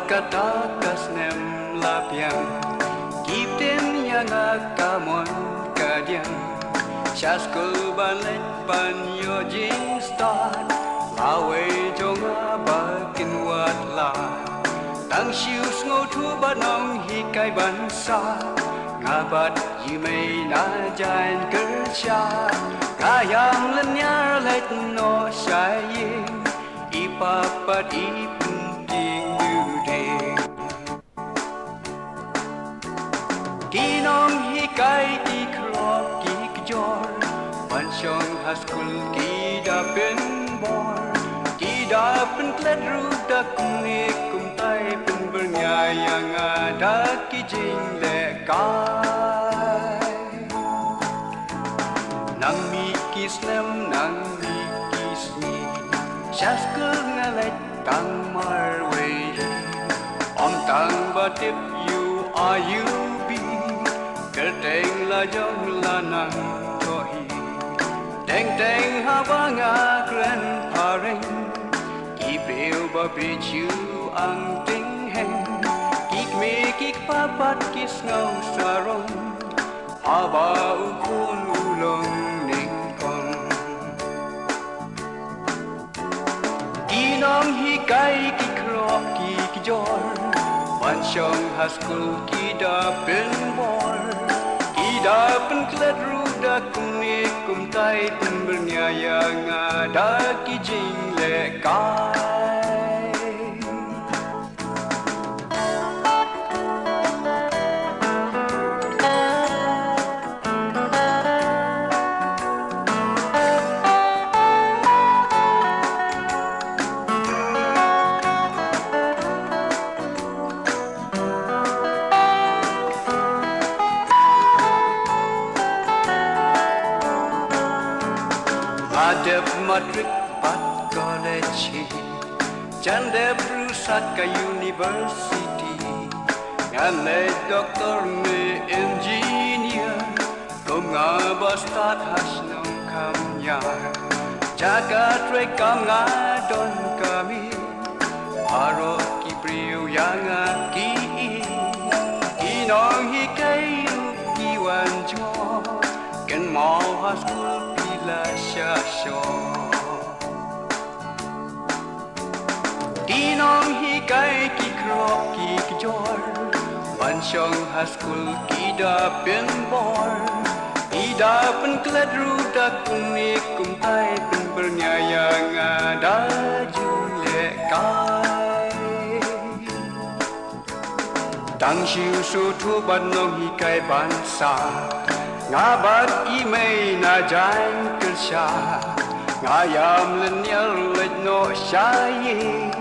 kata kasnem lapian Kipten yang akamon kadian Shaskul balet ban yojing start Lawe jonga bakin watla Tang sius ngotu banong hikai bansa Ngabat yimei na jain kerja Kayang lenyar let no syaying Ipapat ipunting duding Kinong hikai ikrok ikjor Pansyong haskul kidapen bor Kidapen kledru dakuni kumtai pen bernyayang ada kijing lekai Nang mikis nem nang mikis ni Shaskul ngalet tang marway Om tang batip you are you be Kerteng la jong lanang tohi Teng teng habanga grandparent Ibreu babichu ang ting heng Kik me kik papat kis ngau sarong Haba ukun ulong ning kong Kinong hikai kikrok kikjor Pansyong haskul kidapen bor Kidapen kledru dakuni kumtai pen bernyayang ada kijing lekai Adep Madrid pat college Jandep rusat ka university Ngane doktor me engineer Kum nga bastat hasnong kamyar Jagat rekam nga don kami Haro kipriu yang aki Kinong hikay kiwan jo Ken mau haskul la shasho Tinong hikai kikrok kikjor Pansyong haskul kidapen bor Kidapen kledru dakuni kumtai pen bernyayang ada julekai Tang siu su tu banong hikai bansa Ngabat imei na jain kerja Ngayam lenyal let no syaying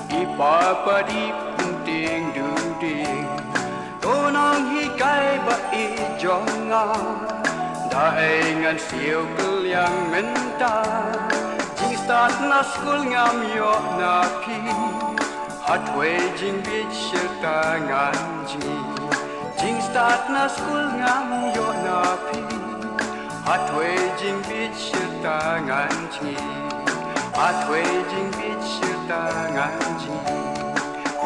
Ipapa di penting duding Tonong hikai ba ijonga Daengan siu keliang menta Jing start na skul ngam yo na pi Hatwe jing bit serta nganji Jing start na skul ngam yo na pi Hatwe jing bit serta nganji Hatwe jing bit serta nganji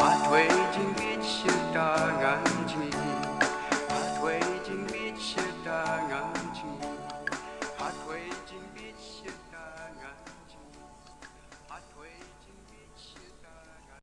Hatwe jing bit serta nganji